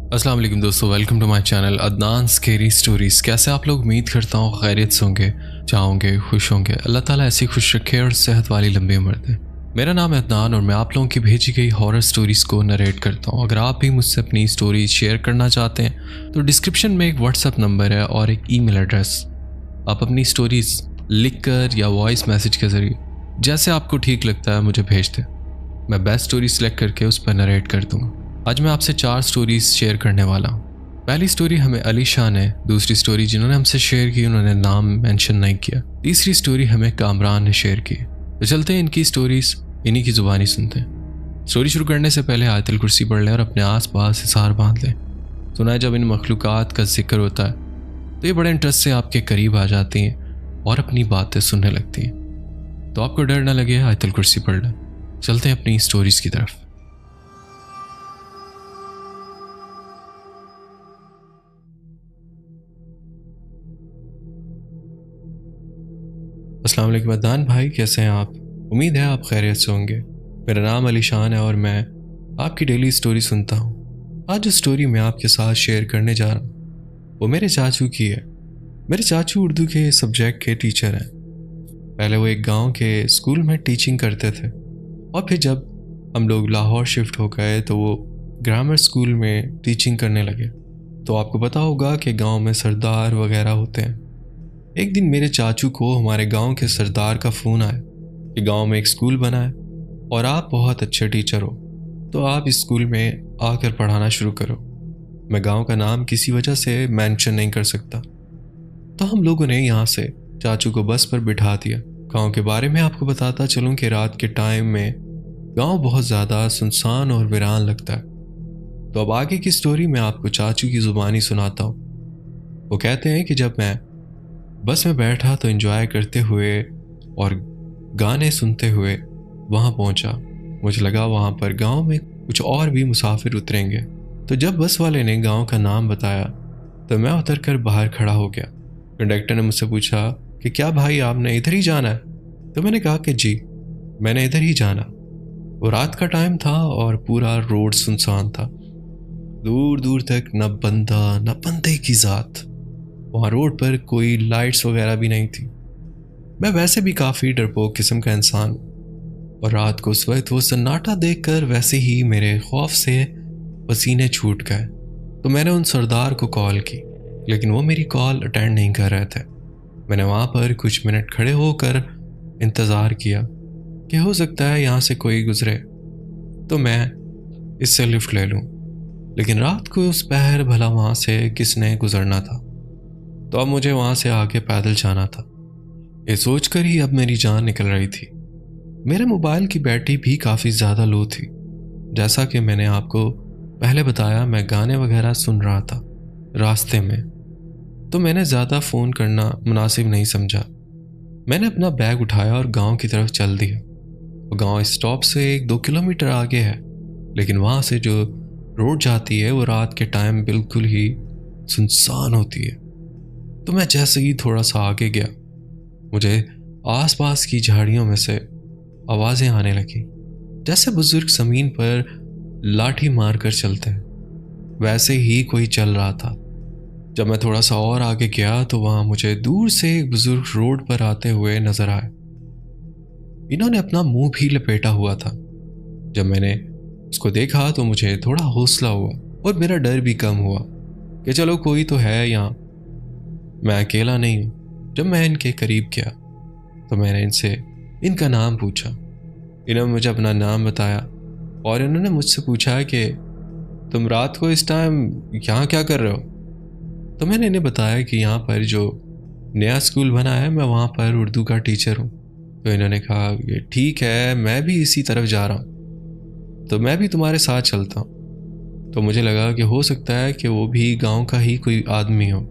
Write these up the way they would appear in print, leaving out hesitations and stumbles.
अस्सलाम वालेकुम दोस्तों, welcome to my channel Adnan scary stories. कैसे आप लोग? उम्मीद करता हूँ खैरियत से होंगे, चाहोंगे, खुश होंगे। अल्लाह ताला ऐसी खुश रखे और सेहत वाली लंबी उम्र दे। मेरा नाम है अदनान और मैं आप लोगों की भेजी गई हॉरर स्टोरीज़ को नरेट करता हूँ। अगर आप भी मुझसे अपनी स्टोरीज शेयर करना चाहते हैं तो डिस्क्रिप्शन में एक व्हाट्सअप नंबर है और एक ईमेल एड्रेस। आप अपनी स्टोरीज़ लिख कर या वॉइस मैसेज के ज़रिए जैसे आपको ठीक लगता है मुझे भेज दें। मैं बेस्ट स्टोरी सेलेक्ट करके उस पर नरेट कर दूँगा। आज मैं आपसे 4 स्टोरीज शेयर करने वाला हूँ। पहली स्टोरी हमें अली शाह ने, दूसरी स्टोरी जिन्होंने हमसे शेयर की उन्होंने नाम मेंशन नहीं किया, तीसरी स्टोरी हमें कामरान ने शेयर की। तो चलते हैं इनकी स्टोरीज इन्हीं की ज़ुबानी सुनते हैं। स्टोरी शुरू करने से पहले आयतुल कुर्सी पढ़ लें और अपने आस पास हिसार बांध लें। सुना है जब इन मखलूक़ात का जिक्र होता है तो ये बड़े इंटरेस्ट से आपके करीब आ जाती हैं और अपनी बातें सुनने लगती हैं। तो आपको डर ना लगे, आयतुल कुर्सी पढ़ लें। चलते हैं अपनी स्टोरीज की तरफ। अस्सलाम वालेकुम अदनान भाई, कैसे हैं आप? उम्मीद है आप खैरियत से होंगे। मेरा नाम अली शान है और मैं आपकी डेली स्टोरी सुनता हूँ। आज जो स्टोरी मैं आपके साथ शेयर करने जा रहा हूँ वो मेरे चाचू की है। मेरे चाचू उर्दू के सब्जेक्ट के टीचर हैं। पहले वो एक गांव के स्कूल में टीचिंग करते थे और फिर जब हम लोग लाहौर शिफ्ट हो गए तो वो ग्रामर स्कूल में टीचिंग करने लगे। तो आपको पता होगा कि गांव में सरदार वगैरह होते हैं। एक दिन मेरे चाचू को हमारे गांव के सरदार का फ़ोन आया कि गांव में एक स्कूल बना है और आप बहुत अच्छे टीचर हो, तो आप इस स्कूल में आकर पढ़ाना शुरू करो। मैं गांव का नाम किसी वजह से मेंशन नहीं कर सकता। तो हम लोगों ने यहाँ से चाचू को बस पर बिठा दिया। गांव के बारे में आपको बताता चलूँ कि रात के टाइम में गांव बहुत ज़्यादा सुनसान और वीरान लगता है। तो अब आगे की स्टोरी मैं आपको चाचू की ज़ुबानी सुनाता हूँ। वो कहते हैं कि जब मैं बस में बैठा तो एंजॉय करते हुए और गाने सुनते हुए वहाँ पहुँचा। मुझे लगा वहाँ पर गांव में कुछ और भी मुसाफिर उतरेंगे। तो जब बस वाले ने गांव का नाम बताया तो मैं उतर कर बाहर खड़ा हो गया। कंडक्टर ने मुझसे पूछा कि क्या भाई आपने इधर ही जाना है? तो मैंने कहा कि जी, मैंने इधर ही जाना। वो रात का टाइम था और पूरा रोड सुनसान था। दूर दूर तक न बंदा न बंदे की ज़ात। वहाँ रोड पर कोई लाइट्स वगैरह भी नहीं थी। मैं वैसे भी काफ़ी डरपोक किस्म का इंसान हूँ और रात को उस वक्त वो सन्नाटा देखकर वैसे ही मेरे खौफ से पसीने छूट गए। तो मैंने उन सरदार को कॉल की लेकिन वो मेरी कॉल अटेंड नहीं कर रहे थे। मैंने वहाँ पर कुछ मिनट खड़े होकर इंतज़ार किया कि हो सकता है यहाँ से कोई गुजरे तो मैं इससे लिफ्ट ले लूँ, लेकिन रात को उस पहर भला वहाँ से किसने गुजरना था। तो अब मुझे वहाँ से आगे पैदल जाना था। ये सोचकर ही अब मेरी जान निकल रही थी। मेरे मोबाइल की बैटरी भी काफ़ी ज़्यादा लो थी। जैसा कि मैंने आपको पहले बताया मैं गाने वगैरह सुन रहा था रास्ते में, तो मैंने ज़्यादा फ़ोन करना मुनासिब नहीं समझा। मैंने अपना बैग उठाया और गांव की तरफ चल दिया। वो गांव स्टॉप से 1-2 किलोमीटर आगे है, लेकिन वहाँ से जो रोड जाती है वो रात के टाइम बिल्कुल ही सुनसान होती है। तो मैं जैसे ही थोड़ा सा आगे गया मुझे आसपास की झाड़ियों में से आवाज़ें आने लगी, जैसे बुजुर्ग ज़मीन पर लाठी मार कर चलते हैं वैसे ही कोई चल रहा था। जब मैं थोड़ा सा और आगे गया तो वहाँ मुझे दूर से एक बुजुर्ग रोड पर आते हुए नजर आए। इन्होंने अपना मुंह भी लपेटा हुआ था। जब मैंने उसको देखा तो मुझे थोड़ा हौसला हुआ और मेरा डर भी कम हुआ कि चलो कोई तो है यहाँ, मैं अकेला नहीं हूँ। जब मैं इनके करीब गया तो मैंने इनसे इनका नाम पूछा। इन्होंने मुझे अपना नाम बताया और इन्होंने मुझसे पूछा कि तुम रात को इस टाइम यहाँ क्या कर रहे हो? तो मैंने इन्हें बताया कि यहाँ पर जो नया स्कूल बना है मैं वहाँ पर उर्दू का टीचर हूँ। तो इन्होंने कहा कि ठीक है, मैं भी इसी तरफ जा रहा हूँ तो मैं भी तुम्हारे साथ चलता हूँ। तो मुझे लगा कि हो सकता है कि वो भी गाँव का ही कोई आदमी हो,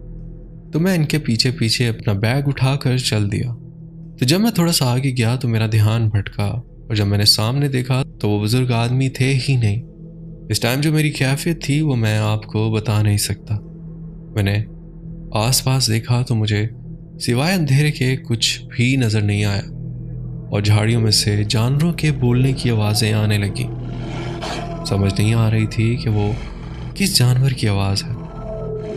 तो मैं इनके पीछे पीछे अपना बैग उठाकर चल दिया। तो जब मैं थोड़ा सा आगे गया तो मेरा ध्यान भटका और जब मैंने सामने देखा तो वो बुजुर्ग आदमी थे ही नहीं। इस टाइम जो मेरी कैफियत थी वो मैं आपको बता नहीं सकता। मैंने आसपास देखा तो मुझे सिवाय अंधेरे के कुछ भी नज़र नहीं आया और झाड़ियों में से जानवरों के बोलने की आवाज़ें आने लगी। समझ नहीं आ रही थी कि वो किस जानवर की आवाज़ है।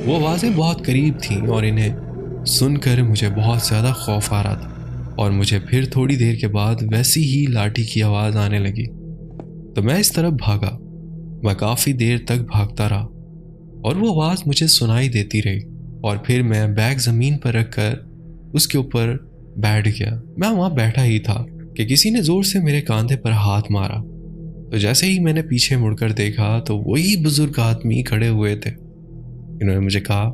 वो आवाज़ें बहुत करीब थीं और इन्हें सुनकर मुझे बहुत ज़्यादा खौफ आ रहा था। और मुझे फिर थोड़ी देर के बाद वैसी ही लाठी की आवाज़ आने लगी, तो मैं इस तरफ भागा। मैं काफ़ी देर तक भागता रहा और वो आवाज़ मुझे सुनाई देती रही। और फिर मैं बैग ज़मीन पर रखकर उसके ऊपर बैठ गया। मैं वहाँ बैठा ही था कि किसी ने ज़ोर से मेरे कंधे पर हाथ मारा। तो जैसे ही मैंने पीछे मुड़कर देखा तो वही बुजुर्ग आदमी खड़े हुए थे। इन्होंने मुझे कहा,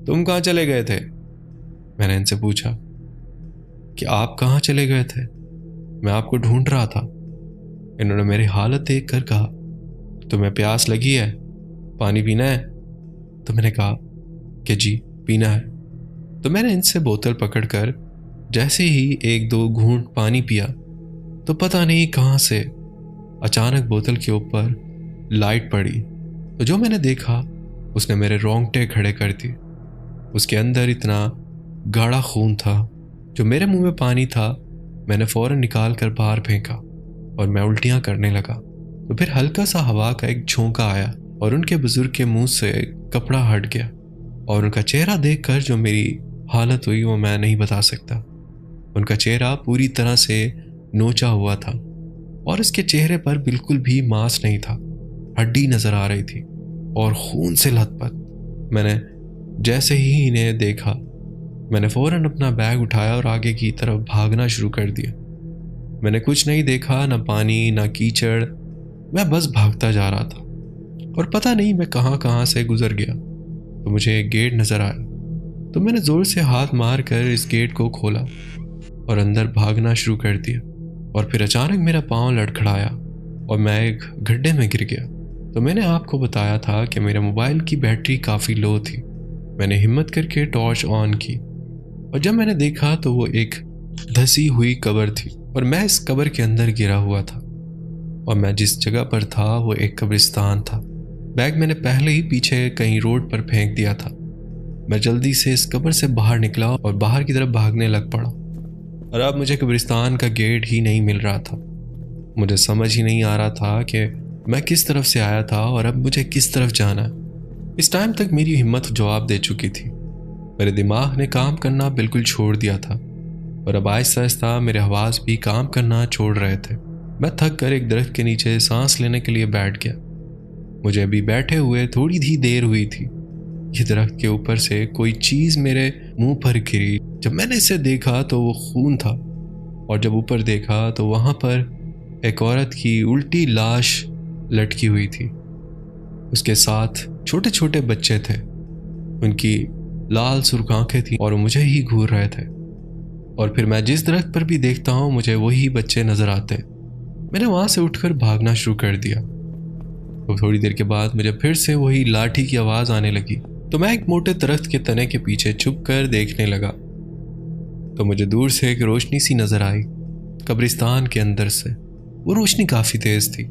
तुम कहाँ चले गए थे? मैंने इनसे पूछा कि आप कहाँ चले गए थे, मैं आपको ढूंढ रहा था। इन्होंने मेरी हालत देखकर कहा, तुम्हें प्यास लगी है, पानी पीना है? तो मैंने कहा कि जी पीना है। तो मैंने इनसे बोतल पकड़कर जैसे ही 1-2 घूंट पानी पिया तो पता नहीं कहाँ से अचानक बोतल के ऊपर लाइट पड़ी। तो जो मैंने देखा उसने मेरे रोंगटे खड़े कर दिए। उसके अंदर इतना गाढ़ा खून था, जो मेरे मुंह में पानी था मैंने फौरन निकाल कर बाहर फेंका और मैं उल्टियां करने लगा। तो फिर हल्का सा हवा का एक झोंका आया और उनके बुजुर्ग के मुंह से कपड़ा हट गया। और उनका चेहरा देखकर जो मेरी हालत हुई वो मैं नहीं बता सकता। उनका चेहरा पूरी तरह से नोचा हुआ था और उसके चेहरे पर बिल्कुल भी मांस नहीं था, हड्डी नजर आ रही थी और खून से लथपथ। मैंने जैसे ही इन्हें देखा मैंने फौरन अपना बैग उठाया और आगे की तरफ भागना शुरू कर दिया। मैंने कुछ नहीं देखा, ना पानी ना कीचड़, मैं बस भागता जा रहा था और पता नहीं मैं कहाँ कहाँ से गुजर गया। तो मुझे एक गेट नजर आया, तो मैंने जोर से हाथ मार कर इस गेट को खोला और अंदर भागना शुरू कर दिया। और फिर अचानक मेरा पाँव लड़खड़ाया और मैं एक गड्ढे में गिर गया। तो मैंने आपको बताया था कि मेरे मोबाइल की बैटरी काफ़ी लो थी। मैंने हिम्मत करके टॉर्च ऑन की और जब मैंने देखा तो वो एक धसी हुई कब्र थी और मैं इस कब्र के अंदर गिरा हुआ था। और मैं जिस जगह पर था वो एक कब्रिस्तान था। बैग मैंने पहले ही पीछे कहीं रोड पर फेंक दिया था। मैं जल्दी से इस कब्र से बाहर निकला और बाहर की तरफ भागने लग पड़ा। और अब मुझे कब्रिस्तान का गेट ही नहीं मिल रहा था। मुझे समझ ही नहीं आ रहा था कि मैं किस तरफ से आया था और अब मुझे किस तरफ जाना है। इस टाइम तक मेरी हिम्मत जवाब दे चुकी थी। मेरे दिमाग ने काम करना बिल्कुल छोड़ दिया था और अब आहिस्ता आहिस्ता मेरे हवास भी काम करना छोड़ रहे थे। मैं थक कर एक दरख्त के नीचे सांस लेने के लिए बैठ गया। मुझे अभी बैठे हुए थोड़ी ही देर हुई थी। ये दरख्त के ऊपर से कोई चीज़ मेरे मुंह पर गिरी। जब मैंने इसे देखा तो वो खून था और जब ऊपर देखा तो वहाँ पर एक औरत की उल्टी लाश लटकी हुई थी। उसके साथ छोटे छोटे बच्चे थे। उनकी लाल सुर्ख आंखें थीं और मुझे ही घूर रहे थे। और फिर मैं जिस दरख्त पर भी देखता हूँ मुझे वही बच्चे नजर आते। मैंने वहाँ से उठकर भागना शुरू कर दिया। तो थोड़ी देर के बाद मुझे फिर से वही लाठी की आवाज़ आने लगी। तो मैं एक मोटे दरख्त के तने के पीछे छुप कर देखने लगा। तो मुझे दूर से एक रोशनी सी नजर आई कब्रिस्तान के अंदर से। वो रोशनी काफ़ी तेज़ थी।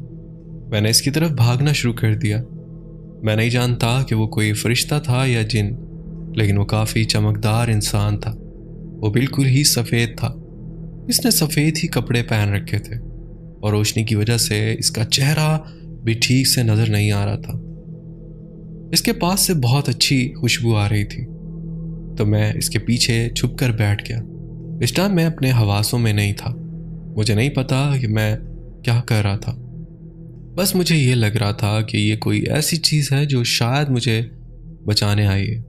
मैंने इसकी तरफ भागना शुरू कर दिया। मैं नहीं जानता कि वो कोई फरिश्ता था या जिन, लेकिन वो काफ़ी चमकदार इंसान था। वो बिल्कुल ही सफ़ेद था। इसने सफ़ेद ही कपड़े पहन रखे थे और रोशनी की वजह से इसका चेहरा भी ठीक से नज़र नहीं आ रहा था। इसके पास से बहुत अच्छी खुशबू आ रही थी। तो मैं इसके पीछे छुप कर बैठ गया। इस टाइम मैं अपने हवासों में नहीं था। मुझे नहीं पता कि मैं क्या कर रहा था। बस मुझे ये लग रहा था कि ये कोई ऐसी चीज़ है जो शायद मुझे बचाने आई है।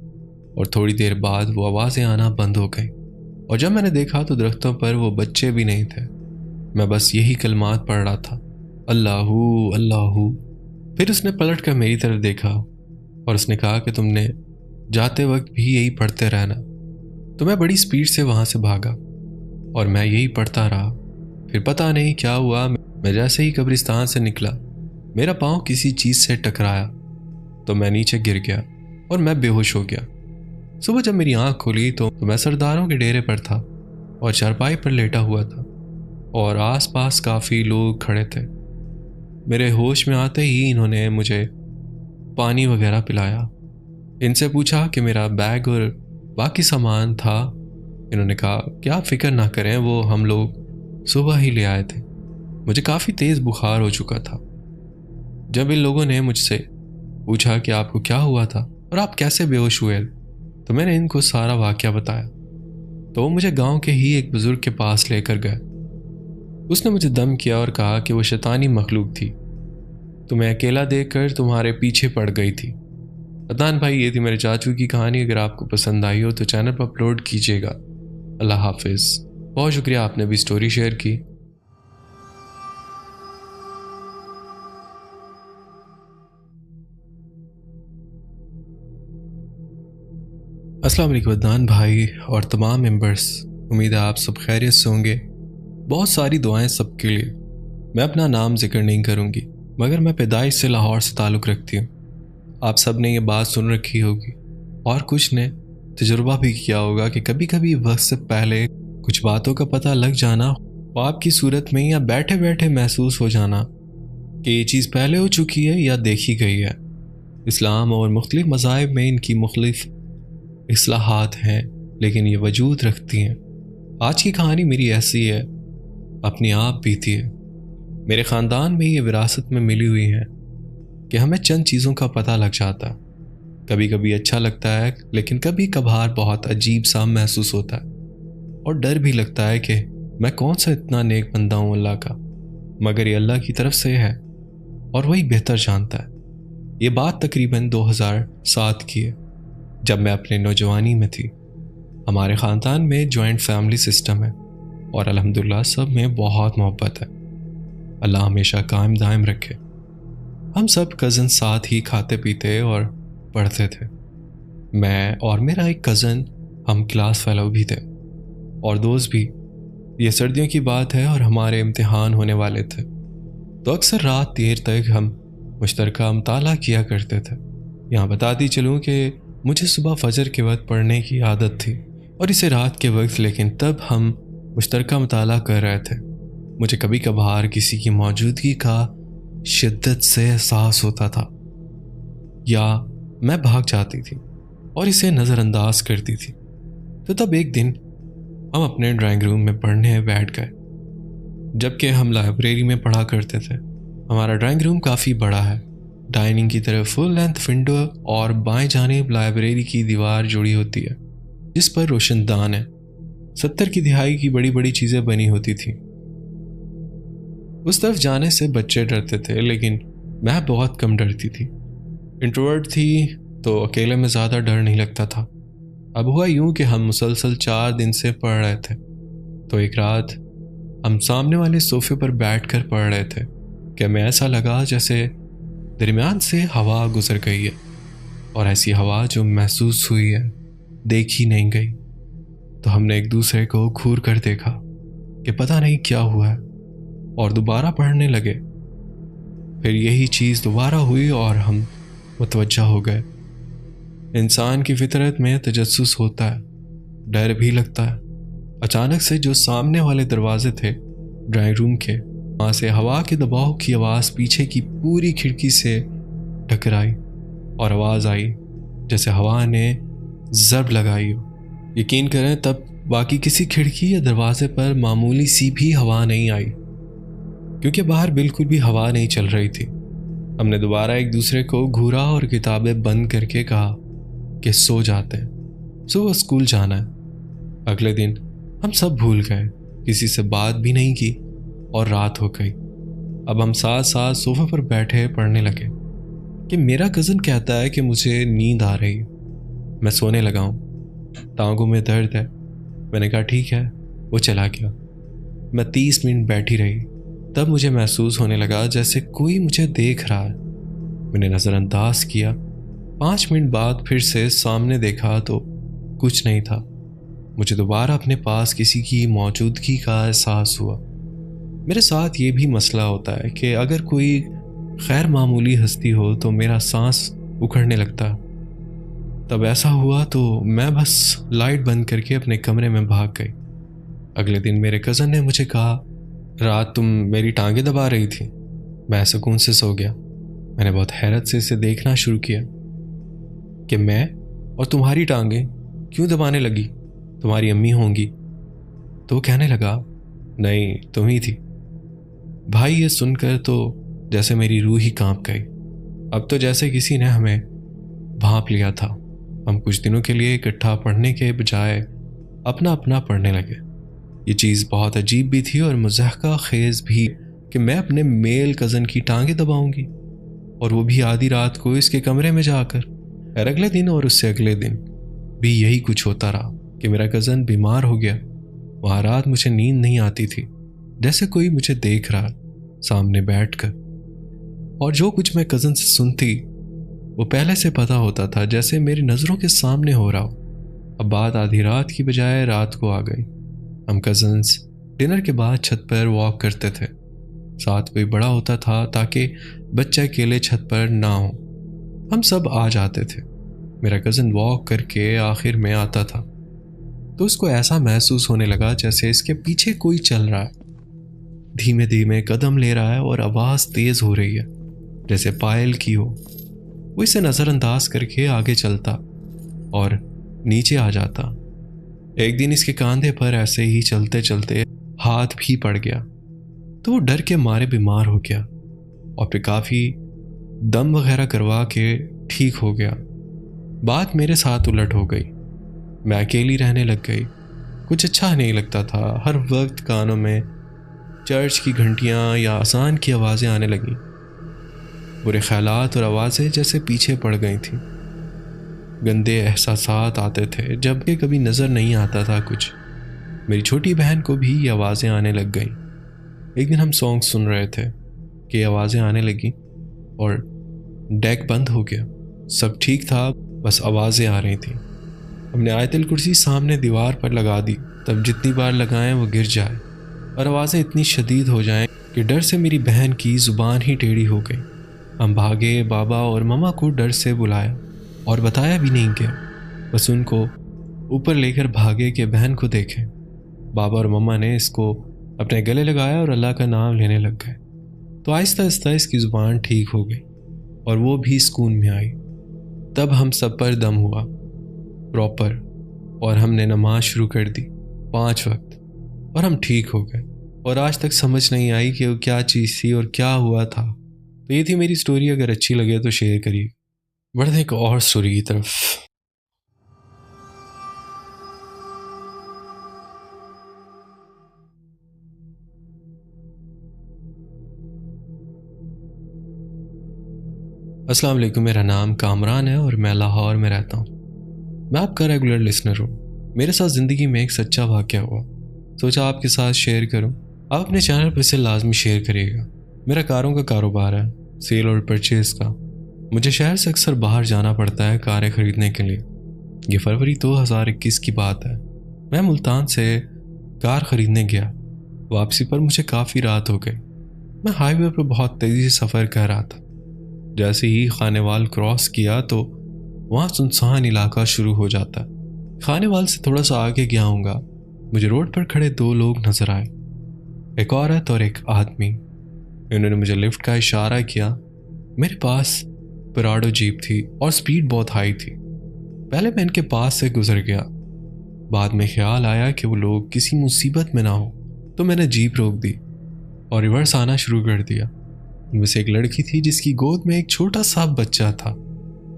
और थोड़ी देर बाद वो आवाज़ें आना बंद हो गई और जब मैंने देखा तो दरख्तों पर वो बच्चे भी नहीं थे। मैं बस यही कलमात पढ़ रहा था, अल्लाहू अल्लाहू। फिर उसने पलट कर मेरी तरफ देखा और उसने कहा कि तुमने जाते वक्त भी यही पढ़ते रहना। तो मैं बड़ी स्पीड से वहाँ से भागा और मैं यही पढ़ता रहा। फिर पता नहीं क्या हुआ, मैं जैसे ही कब्रिस्तान से निकला मेरा पाँव किसी चीज़ से टकराया तो मैं नीचे गिर गया और मैं बेहोश हो गया। सुबह जब मेरी आँख खुली तो मैं सरदारों के डेरे पर था और चारपाई पर लेटा हुआ था और आसपास काफ़ी लोग खड़े थे। मेरे होश में आते ही इन्होंने मुझे पानी वगैरह पिलाया। इनसे पूछा कि मेरा बैग और बाकी सामान था। इन्होंने कहा कि आप फिक्र ना करें, वो हम लोग सुबह ही ले आए थे। मुझे काफ़ी तेज़ बुखार हो चुका था। जब इन लोगों ने मुझसे پوچھا کہ آپ کو کیا ہوا تھا اور آپ کیسے بے ہوش ہوئے، تو میں نے ان کو سارا واقعہ بتایا۔ تو وہ مجھے گاؤں کے ہی ایک بزرگ کے پاس لے کر گئے۔ اس نے مجھے دم کیا اور کہا کہ وہ شیطانی مخلوق تھی، تمہیں اکیلا دیکھ کر تمہارے پیچھے پڑ گئی تھی۔ عدنان بھائی، یہ تھی میرے چاچو کی کہانی۔ اگر آپ کو پسند آئی ہو تو چینل پر اپلوڈ کیجیے گا۔ اللہ حافظ۔ بہت شکریہ آپ نے بھی سٹوری شیئر کی۔ السلام علیکم عدنان بھائی اور تمام ممبرس، امید ہے آپ سب خیریت سے ہوں گے۔ بہت ساری دعائیں سب کے لیے۔ میں اپنا نام ذکر نہیں کروں گی، مگر میں پیدائش سے لاہور سے تعلق رکھتی ہوں۔ آپ سب نے یہ بات سن رکھی ہوگی اور کچھ نے تجربہ بھی کیا ہوگا کہ کبھی کبھی وقت سے پہلے کچھ باتوں کا پتہ لگ جانا، اور آپ کی صورت میں یا بیٹھے بیٹھے محسوس ہو جانا کہ یہ چیز پہلے ہو چکی ہے یا دیکھی گئی ہے۔ اسلام اور مختلف مذاہب میں ان کی مختلف اصلاحات ہیں، لیکن یہ وجود رکھتی ہیں۔ آج کی کہانی میری ایسی ہے، اپنی آپ بیتی ہے۔ میرے خاندان میں یہ وراثت میں ملی ہوئی ہے کہ ہمیں چند چیزوں کا پتہ لگ جاتا ہے۔ کبھی کبھی اچھا لگتا ہے، لیکن کبھی کبھار بہت عجیب سا محسوس ہوتا ہے، اور ڈر بھی لگتا ہے کہ میں کون سا اتنا نیک بندہ ہوں اللہ کا، مگر یہ اللہ کی طرف سے ہے اور وہی بہتر جانتا ہے۔ یہ بات تقریباً 2007 کی ہے، جب میں اپنے نوجوانی میں تھی۔ ہمارے خاندان میں جوائنٹ فیملی سسٹم ہے اور الحمدللہ سب میں بہت محبت ہے۔ اللہ ہمیشہ قائم دائم رکھے۔ ہم سب کزن ساتھ ہی کھاتے پیتے اور پڑھتے تھے۔ میں اور میرا ایک کزن ہم کلاس فیلو بھی تھے اور دوست بھی۔ یہ سردیوں کی بات ہے اور ہمارے امتحان ہونے والے تھے، تو اکثر رات دیر تک ہم مشترکہ مطالعہ کیا کرتے تھے۔ یہاں بتاتی چلوں کہ مجھے صبح فجر کے وقت پڑھنے کی عادت تھی اور اسے رات کے وقت، لیکن تب ہم مشترکہ مطالعہ کر رہے تھے۔ مجھے کبھی کبھار کسی کی موجودگی کا شدت سے احساس ہوتا تھا، یا میں بھاگ جاتی تھی اور اسے نظر انداز کرتی تھی۔ تو تب ایک دن ہم اپنے ڈرائنگ روم میں پڑھنے بیٹھ گئے، جبکہ ہم لائبریری میں پڑھا کرتے تھے۔ ہمارا ڈرائنگ روم کافی بڑا ہے، ڈائننگ کی طرف فل لینتھ ونڈو اور بائیں جانب لائبریری کی دیوار جڑی ہوتی ہے جس پر روشن دان ہے۔ 70 کی دہائی کی بڑی بڑی چیزیں بنی ہوتی تھیں۔ اس طرف جانے سے بچے ڈرتے تھے، لیکن میں بہت کم ڈرتی تھی۔ انٹروورٹ تھی تو اکیلے میں زیادہ ڈر نہیں لگتا تھا۔ اب ہوا یوں کہ ہم مسلسل 4 دن سے پڑھ رہے تھے، تو ایک رات ہم سامنے والے صوفے پر بیٹھ کر پڑھ رہے تھے کہ ہمیں ایسا لگا جیسے درمیان سے ہوا گزر گئی ہے، اور ایسی ہوا جو محسوس ہوئی ہے دیکھی نہیں گئی۔ تو ہم نے ایک دوسرے کو گھور کر دیکھا کہ پتہ نہیں کیا ہوا ہے، اور دوبارہ پڑھنے لگے۔ پھر یہی چیز دوبارہ ہوئی اور ہم متوجہ ہو گئے۔ انسان کی فطرت میں تجسس ہوتا ہے، ڈر بھی لگتا ہے۔ اچانک سے جو سامنے والے دروازے تھے ڈرائنگ روم کے، وہاں سے ہوا کے دباؤ کی آواز پیچھے کی پوری کھڑکی سے ٹکرائی، اور آواز آئی جیسے ہوا نے ضرب لگائی ہو۔ یقین کریں تب باقی کسی کھڑکی یا دروازے پر معمولی سی بھی ہوا نہیں آئی، کیونکہ باہر بالکل بھی ہوا نہیں چل رہی تھی۔ ہم نے دوبارہ ایک دوسرے کو گھورا اور کتابیں بند کر کے کہا کہ سو جاتے ہیں، صبح اسکول جانا ہے۔ اگلے دن ہم سب بھول گئے، کسی سے بات بھی نہیں کی، اور رات ہو گئی۔ اب ہم ساتھ ساتھ صوفے پر بیٹھے پڑھنے لگے کہ میرا کزن کہتا ہے کہ مجھے نیند آ رہی ہے۔ میں سونے لگا ہوں، ٹانگوں میں درد ہے۔ میں نے کہا ٹھیک ہے، وہ چلا گیا۔ میں 30 منٹ بیٹھی رہی، تب مجھے محسوس ہونے لگا جیسے کوئی مجھے دیکھ رہا ہے۔ میں نے نظر انداز کیا، 5 منٹ بعد پھر سے سامنے دیکھا تو کچھ نہیں تھا۔ مجھے دوبارہ اپنے پاس کسی کی موجودگی کا احساس ہوا۔ میرے ساتھ یہ بھی مسئلہ ہوتا ہے کہ اگر کوئی غیر معمولی ہستی ہو تو میرا سانس اکھڑنے لگتا۔ تب ایسا ہوا تو میں بس لائٹ بند کر کے اپنے کمرے میں بھاگ گئی۔ اگلے دن میرے کزن نے مجھے کہا رات تم میری ٹانگیں دبا رہی تھی۔ میں سکون سے سو گیا۔ میں نے بہت حیرت سے اسے دیکھنا شروع کیا کہ میں اور تمہاری ٹانگیں کیوں دبانے لگی، تمہاری امی ہوں گی۔ تو وہ کہنے لگا نہیں، تم ہی تھی۔ بھائی یہ سن کر تو جیسے میری روح ہی کانپ گئی۔ अब तो जैसे किसी ने हमें भांप लिया था। हम कुछ दिनों के लिए इकट्ठा पढ़ने के बजाय अपना अपना पढ़ने लगे। ये चीज़ बहुत अजीब भी थी और मुज़हका खेज़ भी कि मैं अपने मेल कज़न की टांगें दबाऊंगी, और वो भी आधी रात को इसके कमरे में जाकर। और अगले दिन और उससे अगले दिन भी यही कुछ होता रहा कि मेरा कज़न बीमार हो गया। वहाँ रात मुझे नींद नहीं आती थी, जैसे कोई मुझे देख रहा सामने बैठकर, और जो कुछ मैं कज़न से सुनती वो पहले से पता होता था, जैसे मेरी नज़रों के सामने हो रहा हो। अब बात आधी रात की बजाय रात को आ गई। हम कज़न्स डिनर के बाद छत पर वॉक करते थे। साथ कोई बड़ा होता था ताकि बच्चा अकेले छत पर ना हो। हम सब आ जाते थे। मेरा कज़न वॉक करके आखिर में आता था तो उसको ऐसा महसूस होने लगा जैसे इसके पीछे कोई चल रहा है, धीमे धीमे कदम ले रहा है और आवाज़ तेज़ हो रही है जैसे पायल की हो। वो इसे नज़रअंदाज करके आगे चलता और नीचे आ जाता। एक दिन इसके कंधे पर ऐसे ही चलते चलते हाथ भी पड़ गया तो वो डर के मारे बीमार हो गया और फिर काफ़ी दम वगैरह करवा के ठीक हो गया। बात मेरे साथ उलट हो गई। मैं अकेली रहने लग गई। कुछ अच्छा नहीं लगता था। हर वक्त कानों में चर्च की घंटियां या अज़ान की आवाज़ें आने लगीं। बुरे ख्यालात और आवाज़ें जैसे पीछे पड़ गई थीं। गंदे एहसासात आते थे जबकि कभी नज़र नहीं आता था कुछ। मेरी छोटी बहन को भी ये आवाज़ें आने लग गईं। एक दिन हम सॉन्ग सुन रहे थे कि ये आवाज़ें आने लगी और डेक बंद हो गया। सब ठीक था, बस आवाज़ें आ रही थीं। हमने आयतल कुर्सी सामने दीवार पर लगा दी। तब जितनी बार लगाएं वो गिर जाए और आवाज़ें इतनी शदीद हो जाएं कि डर से मेरी बहन की ज़ुबान ही टेढ़ी हो गई। हम भागे, बाबा और मम्मा को डर से बुलाया और बताया भी नहीं गया। बस उनको ऊपर लेकर भागे कि बहन को देखें। बाबा और मम्मा ने इसको अपने गले लगाया और अल्लाह का नाम लेने लग गए। तो आहिस्ता आहिस्ता इसकी ज़ुबान ठीक हो गई और वो भी सुकून में आई। तब हम सब पर दम हुआ प्रॉपर और हमने नमाज शुरू कर दी 5 वक्त और हम ठीक हो गए। और आज तक समझ नहीं आई कि वो क्या चीज़ थी और क्या हुआ था। तो ये थी मेरी स्टोरी। अगर अच्छी लगे तो शेयर करिए। बढ़ते एक और स्टोरी की तरफ। अस्सलाम वालेकुम, मेरा नाम कामरान है और मैं लाहौर में रहता हूँ। मैं आपका रेगुलर लिसनर हूँ। मेरे साथ ज़िंदगी में एक सच्चा वाक़या हुआ, सोचा आपके साथ शेयर करूँ। आप अपने चैनल पर इसे लाजमी शेयर करिएगा। मेरा कारों का कारोबार है, सेल और परचेज़ का। मुझे शहर से अक्सर बाहर जाना पड़ता है कारें ख़रीदने के लिए। ये फरवरी 2021 की बात है। मैं मुल्तान से कार ख़रीदने गया। वापसी पर मुझे काफ़ी रात हो गई। मैं हाईवे पर बहुत तेज़ी से सफ़र कर रहा था। जैसे ही खानेवाल क्रॉस किया तो वहाँ सुनसान इलाका शुरू हो जाता है। खानेवाल से थोड़ा सा आगे गया हूँगा, मुझे रोड पर खड़े 2 लोग नज़र आए, एक औरत और एक आदमी। इन्होंने मुझे लिफ्ट का इशारा किया। मेरे पास पराडो जीप थी और स्पीड बहुत हाई थी। पहले मैं इनके पास से गुजर गया। बाद में ख्याल आया कि वो लोग किसी मुसीबत में ना हो, तो मैंने जीप रोक दी और रिवर्स आना शुरू कर दिया। उनमें से एक लड़की थी जिसकी गोद में एक छोटा सा बच्चा था,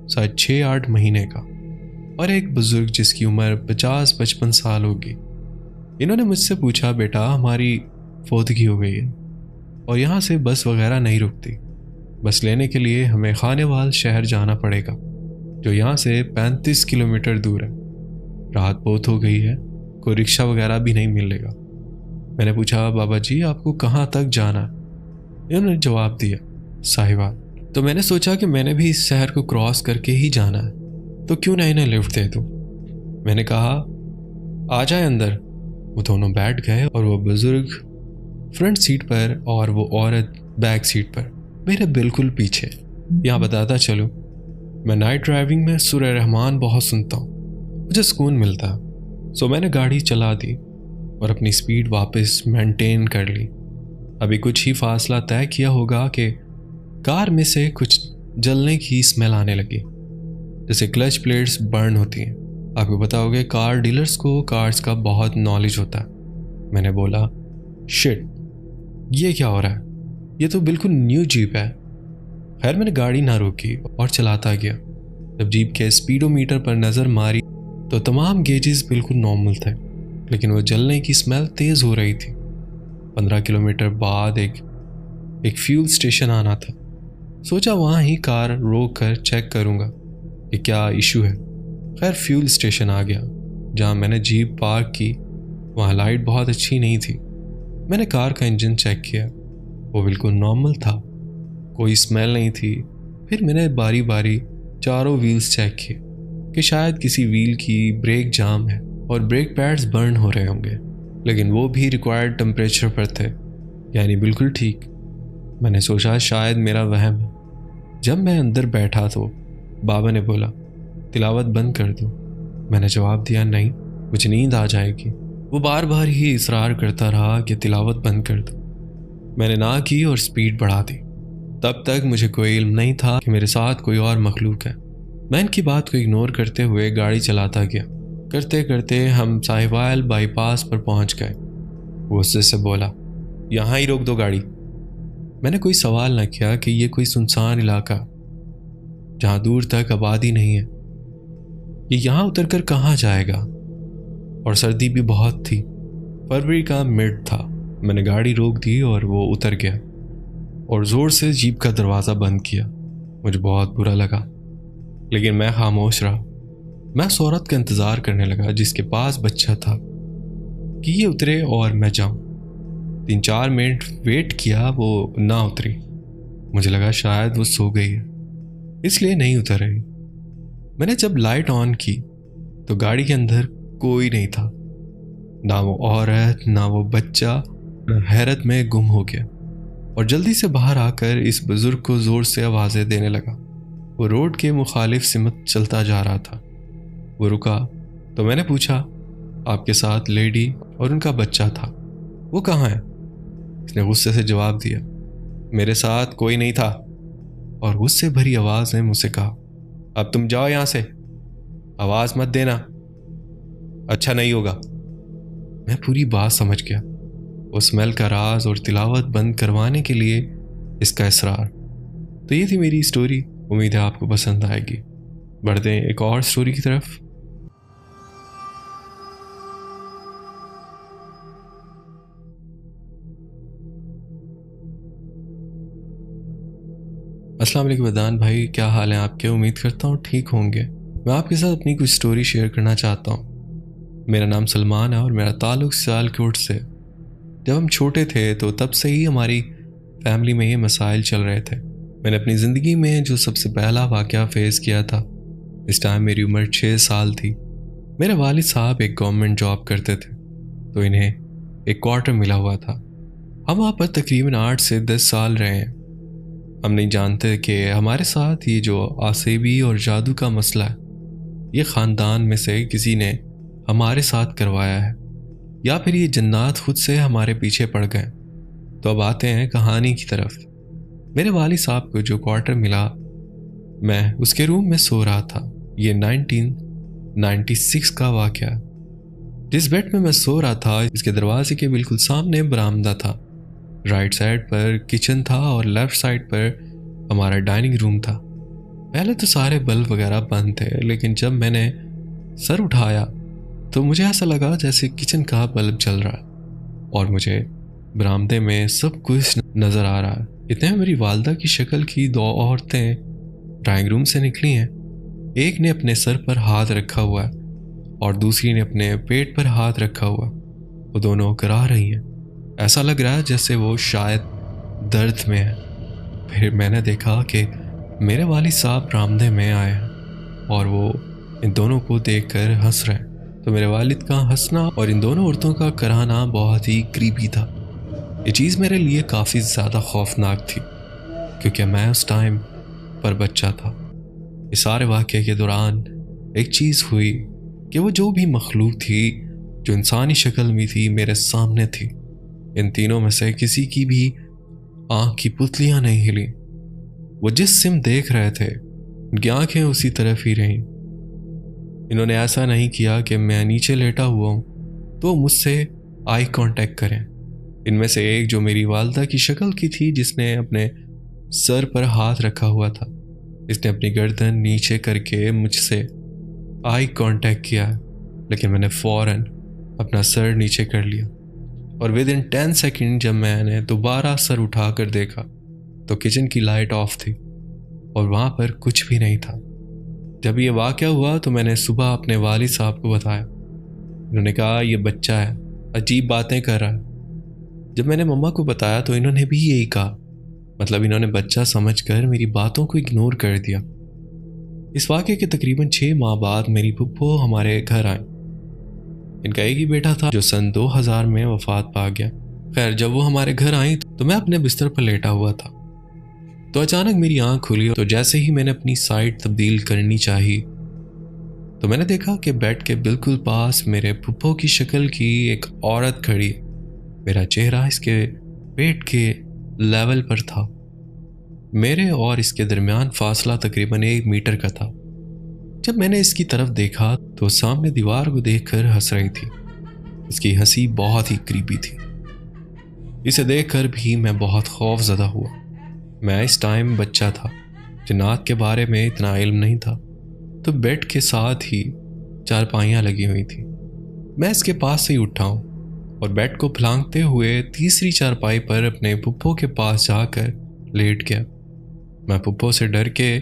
शायद 6-8 महीने का, और एक बुजुर्ग जिसकी उम्र 50-55 साल होगी। इन्होंने मुझसे पूछा, बेटा हमारी फौतगी हो गई है और यहाँ से बस वगैरह नहीं रुकती। बस लेने के लिए हमें खानेवाल शहर जाना पड़ेगा, जो यहाँ से 35 किलोमीटर दूर है। रात बहुत हो गई है, कोई रिक्शा वगैरह भी नहीं मिलेगा। मैंने पूछा, बाबा जी आपको कहाँ तक जाना है? इन्होंने जवाब दिया, साहिवाल। तो मैंने सोचा कि मैंने भी इस शहर को क्रॉस करके ही जाना है, तो क्यों ना इन्हें लिफ्ट दे दूँ। मैंने कहा, आ जाए अंदर। वो दोनों बैठ गए और वो बुजुर्ग फ्रंट सीट पर और वो औरत बैक सीट पर, मेरे बिल्कुल पीछे। यहाँ बताता चलूँ, मैं नाइट ड्राइविंग में सूरह रहमान बहुत सुनता हूँ, मुझे सुकून मिलता है। सो मैंने गाड़ी चला दी और अपनी स्पीड वापस मेंटेन कर ली। अभी कुछ ही फासला तय किया होगा कि कार में से कुछ जलने की स्मेल आने लगी, जैसे क्लच प्लेट्स बर्न होती हैं। आपको पता होगा कार डीलर्स को कार्स का बहुत नॉलेज होता है। मैंने बोला, शिट, ये क्या हो रहा है? ये तो बिल्कुल न्यू जीप है। خیر میں نے گاڑی نہ روکی اور چلاتا گیا۔ جب جیپ کے اسپیڈو میٹر پر نظر ماری تو تمام گیجز بالکل نارمل تھے، لیکن وہ جلنے کی اسمیل تیز ہو رہی تھی۔ 15 کلومیٹر بعد ایک فیول اسٹیشن آنا تھا۔ سوچا وہاں ہی کار روک کر چیک کروں گا کہ کیا ایشو ہے۔ خیر فیول اسٹیشن آ گیا۔ جہاں میں نے جیپ پارک کی وہاں لائٹ بہت اچھی نہیں تھی۔ میں نے کار کا انجن چیک کیا، وہ بالکل نارمل تھا، کوئی اسمیل نہیں تھی۔ پھر میں نے باری باری چاروں ویلز چیک کیے کہ شاید کسی ویل کی بریک جام ہے اور بریک پیڈز برن ہو رہے ہوں گے، لیکن وہ بھی ریکوائرڈ ٹمپریچر پر تھے، یعنی بالکل ٹھیک۔ میں نے سوچا شاید میرا وہم ہے۔ جب میں اندر بیٹھا تو بابا نے بولا تلاوت بند کر دو۔ میں نے جواب دیا نہیں، مجھے نیند آ جائے گی۔ وہ بار بار ہی اصرار کرتا رہا کہ تلاوت بند کر دو۔ میں نے نہ کی اور سپیڈ بڑھا دی۔ تب تک مجھے کوئی علم نہیں تھا کہ میرے ساتھ کوئی اور مخلوق ہے۔ میں ان کی بات کو اگنور کرتے ہوئے گاڑی چلاتا گیا۔ کرتے کرتے ہم ساہیوال بائی پاس پر پہنچ گئے۔ وہ اس سے بولا یہاں ہی روک دو گاڑی۔ میں نے کوئی سوال نہ کیا کہ یہ کوئی سنسان علاقہ جہاں دور تک آبادی نہیں ہے، یہ یہاں اتر کر کہاں جائے گا؟ اور سردی بھی بہت تھی، فروری کا مڈ تھا۔ میں نے گاڑی روک دی اور وہ اتر گیا اور زور سے جیپ کا دروازہ بند کیا۔ مجھے بہت برا لگا، لیکن میں خاموش رہا۔ میں اس عورت کا انتظار کرنے لگا جس کے پاس بچہ تھا کہ یہ اترے اور میں جاؤں۔ 3-4 منٹ ویٹ کیا، وہ نہ اتری۔ مجھے لگا شاید وہ سو گئی ہے، اس لیے نہیں اتر رہی۔ میں نے جب لائٹ آن کی تو گاڑی کے اندر کوئی نہیں تھا، نہ وہ عورت نہ وہ بچہ۔ حیرت میں گم ہو گیا اور جلدی سے باہر آ کر اس بزرگ کو زور سے آوازیں دینے لگا۔ وہ روڈ کے مخالف سمت چلتا جا رہا تھا۔ وہ رکا تو میں نے پوچھا آپ کے ساتھ لیڈی اور ان کا بچہ تھا، وہ کہاں ہے؟ اس نے غصے سے جواب دیا میرے ساتھ کوئی نہیں تھا، اور غصے بھری آواز نے مجھ سے کہا اب تم جاؤ یہاں سے، آواز مت دینا، اچھا نہیں ہوگا۔ میں پوری بات سمجھ گیا، وہ اسمیل کا راز اور تلاوت بند کروانے کے لیے اس کا اصرار۔ تو یہ تھی میری سٹوری، امید ہے آپ کو پسند آئے گی۔ بڑھتے ہیں ایک اور سٹوری کی طرف۔ السلام علیکم ودان بھائی، کیا حال ہیں آپ کے؟ امید کرتا ہوں ٹھیک ہوں گے۔ میں آپ کے ساتھ اپنی کچھ سٹوری شیئر کرنا چاہتا ہوں۔ میرا نام سلمان ہے اور میرا تعلق سیالکوٹ سے۔ جب ہم چھوٹے تھے تو تب سے ہی ہماری فیملی میں یہ مسائل چل رہے تھے۔ میں نے اپنی زندگی میں جو سب سے پہلا واقعہ فیس کیا تھا، اس ٹائم میری عمر 6 سال تھی۔ میرے والد صاحب ایک گورنمنٹ جاب کرتے تھے تو انہیں ایک کوارٹر ملا ہوا تھا۔ ہم وہاں پر تقریباً 8 سے 10 سال رہے ہیں۔ ہم نہیں جانتے کہ ہمارے ساتھ یہ جو آسیبی اور جادو کا مسئلہ ہے، یہ خاندان میں سے کسی نے ہمارے ساتھ کروایا ہے یا پھر یہ جنات خود سے ہمارے پیچھے پڑ گئے۔ تو اب آتے ہیں کہانی کی طرف۔ میرے والد صاحب کو جو کوارٹر ملا، میں اس کے روم میں سو رہا تھا۔ یہ 1996 کا واقعہ۔ جس بیڈ میں میں سو رہا تھا اس کے دروازے کے بالکل سامنے برآمدہ تھا۔ رائٹ سائڈ پر کچن تھا اور لیفٹ سائڈ پر ہمارا ڈائننگ روم تھا۔ پہلے تو سارے بلب وغیرہ بند تھے، لیکن جب میں نے سر اٹھایا تو مجھے ایسا لگا جیسے کچن کا بلب جل رہا ہے اور مجھے برآمدے میں سب کچھ نظر آ رہا ہے۔ اتنے میں میری والدہ کی شکل کی 2 عورتیں ڈرائنگ روم سے نکلی ہیں۔ ایک نے اپنے سر پر ہاتھ رکھا ہوا ہے اور دوسری نے اپنے پیٹ پر ہاتھ رکھا ہوا ہے۔ وہ دونوں کرا رہی ہیں، ایسا لگ رہا ہے جیسے وہ شاید درد میں ہے۔ پھر میں نے دیکھا کہ میرے والد صاحب برآمدے میں آئے ہیں اور وہ ان دونوں کو دیکھ کر ہنس رہے ہیں۔ تو میرے والد کا ہنسنا اور ان دونوں عورتوں کا کرانا بہت ہی قریبی تھا۔ یہ چیز میرے لیے کافی زیادہ خوفناک تھی کیونکہ میں اس ٹائم پر بچہ تھا۔ اس سارے واقعے کے دوران ایک چیز ہوئی کہ وہ جو بھی مخلوق تھی جو انسانی شکل میں تھی میرے سامنے تھی۔ ان تینوں میں سے کسی کی بھی آنکھ کی پتلیاں نہیں ہلی۔ وہ جس سمت دیکھ رہے تھے ان کی آنکھیں اسی طرف ہی رہیں۔ انہوں نے ایسا نہیں کیا کہ میں نیچے لیٹا ہوا ہوں تو مجھ سے آئی کانٹیکٹ کریں۔ ان میں سے ایک جو میری والدہ کی شکل کی تھی، جس نے اپنے सर पर हाथ रखा हुआ था। इसने अपनी गर्दन नीचे करके मुझसे आई कांटेक्ट किया, लेकिन मैंने फ़ौरन अपना सर नीचे कर लिया और विद इन 10 सेकेंड जब मैंने दोबारा सर उठाकर देखा तो किचन की लाइट ऑफ थी और वहाँ पर कुछ भी नहीं था। जब ये वाक़या हुआ तो मैंने सुबह अपने वालिद साहब को बताया। उन्होंने कहा ये बच्चा है, अजीब बातें कर रहा है। जब मैंने मम्मा को बताया तो इन्होंने भी यही कहा, मतलब इन्होंने बच्चा समझकर मेरी बातों को इग्नोर कर दिया। इस वाक़े के तकरीबन 6 माह बाद मेरी फुप्पो हमारे घर आई। इनका एक ही बेटा था जो सन 2000 में वफात पा गया। खैर, जब वो हमारे घर आई तो मैं अपने बिस्तर पर लेटा हुआ था, तो अचानक मेरी आंख खुली। तो जैसे ही मैंने अपनी साइड तब्दील करनी चाही तो मैंने देखा कि बेड के बिल्कुल पास मेरे फुप्पो की शक्ल की एक औरत खड़ी है। मेरा चेहरा इसके पेट के लेवल पर था। मेरे और इसके दरमियान फासला तकरीबन 1 मीटर का था। जब मैंने इसकी तरफ देखा तो सामने दीवार को देखकर हंस रही थी। इसकी हंसी बहुत ही क्रीपी थी। इसे देखकर भी मैं बहुत खौफजदा हुआ। मैं इस टाइम बच्चा था, जिन्नात के बारे में इतना इल्म नहीं था। तो बेड के साथ ही चारपाइयाँ लगी हुई थी। मैं इसके पास से ही उठा हूँ और बेड को फलांगते हुए तीसरी चारपाई पर अपने पुप्पो के पास जाकर लेट गया। मैं पुप्पो से डर के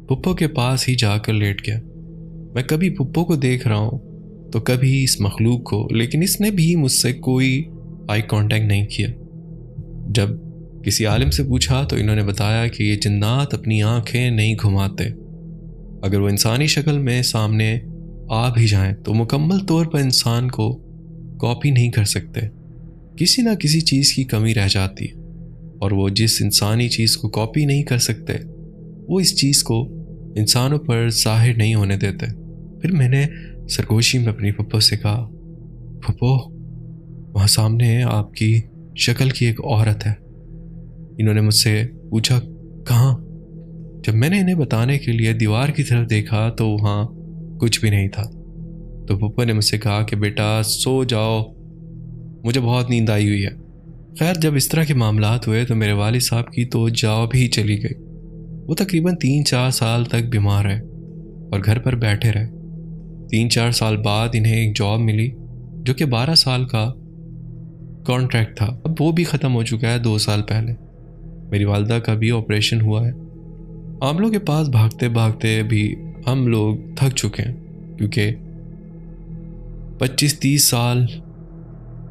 पुप्पो के पास ही जाकर लेट गया। मैं कभी पुप्पो को देख रहा हूँ तो कभी इस मखलूक को, लेकिन इसने भी मुझसे कोई आई कांटेक्ट नहीं किया। जब किसी आलिम से पूछा तो इन्होंने बताया कि ये जिन्नात अपनी आंखें नहीं घुमाते। अगर वो इंसानी शक्ल में सामने आ भी जाएं तो मुकम्मल तौर पर इंसान को कॉपी नहीं कर सकते। किसी ना किसी चीज़ की कमी रह जाती है और वो जिस इंसानी चीज़ को कॉपी नहीं कर सकते वो इस चीज़ को इंसानों पर ज़ाहिर नहीं होने देते। फिर मैंने सरगोशी में अपनी पप्पो से कहा, पप्पो वहाँ सामने आपकी शक्ल की एक औरत है। इन्होंने मुझसे पूछा कहाँ। जब मैंने इन्हें बताने के लिए दीवार की तरफ देखा तो वहाँ कुछ भी नहीं था। तो पप्पा ने मुझसे कहा कि बेटा सो जाओ, मुझे बहुत नींद आई हुई है। खैर, जब इस तरह के मामलात हुए तो मेरे वालिद साहब की तो जॉब ही चली गई। वो तकरीबन 3-4 साल तक बीमार रहे और घर पर बैठे रहे। 3-4 साल बाद इन्हें एक जॉब मिली जो कि 12 साल का कॉन्ट्रैक्ट था। अब वो भी ख़त्म हो चुका है 2 साल पहले। मेरी वालदा का भी ऑपरेशन हुआ है। आमलों के पास भागते भागते भी हम लोग थक चुके हैं, क्योंकि 25-30 साल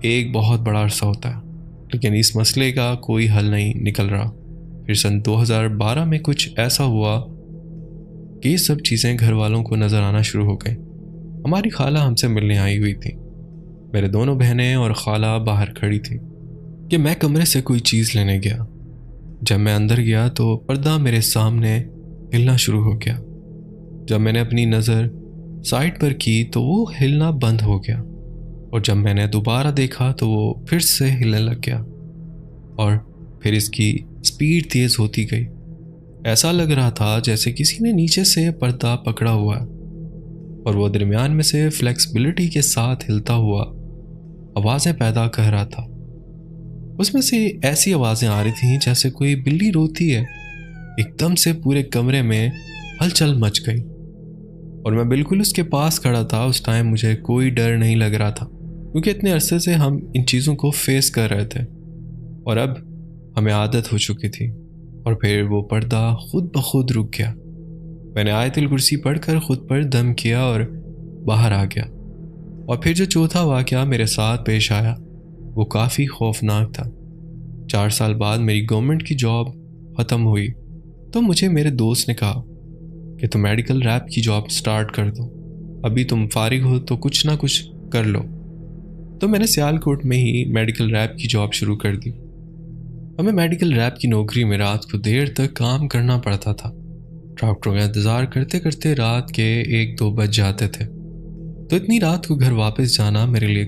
एक बहुत बड़ा अरसा होता है, लेकिन इस मसले का कोई हल नहीं निकल रहा। फिर सन 2012 में कुछ ऐसा हुआ कि ये सब चीज़ें घर वालों को नज़र आना शुरू हो गई। हमारी खाला हमसे मिलने आई हुई थी। मेरे दोनों बहनें और खाला बाहर खड़ी थी कि मैं कमरे से कोई चीज़ लेने गया। जब मैं अंदर गया तो पर्दा मेरे सामने हिलना शुरू हो गया। जब मैंने अपनी नज़र साइड पर की तो वो हिलना बंद हो गया, और जब मैंने दोबारा देखा तो वो फिर से हिलने लग गया और फिर इसकी स्पीड तेज़ होती गई। ऐसा लग रहा था जैसे किसी ने नीचे से पर्दा पकड़ा हुआ है और वो दरमियान में से फ्लेक्सिबिलिटी के साथ हिलता हुआ आवाज़ें पैदा कर रहा था। उसमें से ऐसी आवाज़ें आ रही थीं जैसे कोई बिल्ली रोती है। एकदम से पूरे कमरे में हलचल मच गई और मैं बिल्कुल उसके पास खड़ा था। उस टाइम मुझे कोई डर नहीं लग रहा था, क्योंकि इतने अरसे से हम इन चीज़ों को फेस कर रहे थे और अब हमें आदत हो चुकी थी। और फिर वो पर्दा खुद ब खुद रुक गया। मैंने आयतुल कुर्सी पढ़कर खुद पर दम किया और बाहर आ गया। और फिर जो चौथा वाक़या मेरे साथ पेश आया वो काफ़ी खौफनाक था। 4 साल बाद मेरी गवर्नमेंट की जॉब ख़त्म हुई तो मुझे मेरे दोस्त ने कहा कि तुम मेडिकल रैप की जॉब स्टार्ट कर दो, अभी तुम फारिग हो तो कुछ ना कुछ कर लो। तो मैंने सियालकोट में ही मेडिकल रैप की जॉब शुरू कर दी। हमें मेडिकल रैप की नौकरी में रात को देर तक काम करना पड़ता था। डॉक्टरों का इंतज़ार करते करते रात के 1-2 बज जाते थे। तो इतनी रात को घर वापस जाना मेरे लिए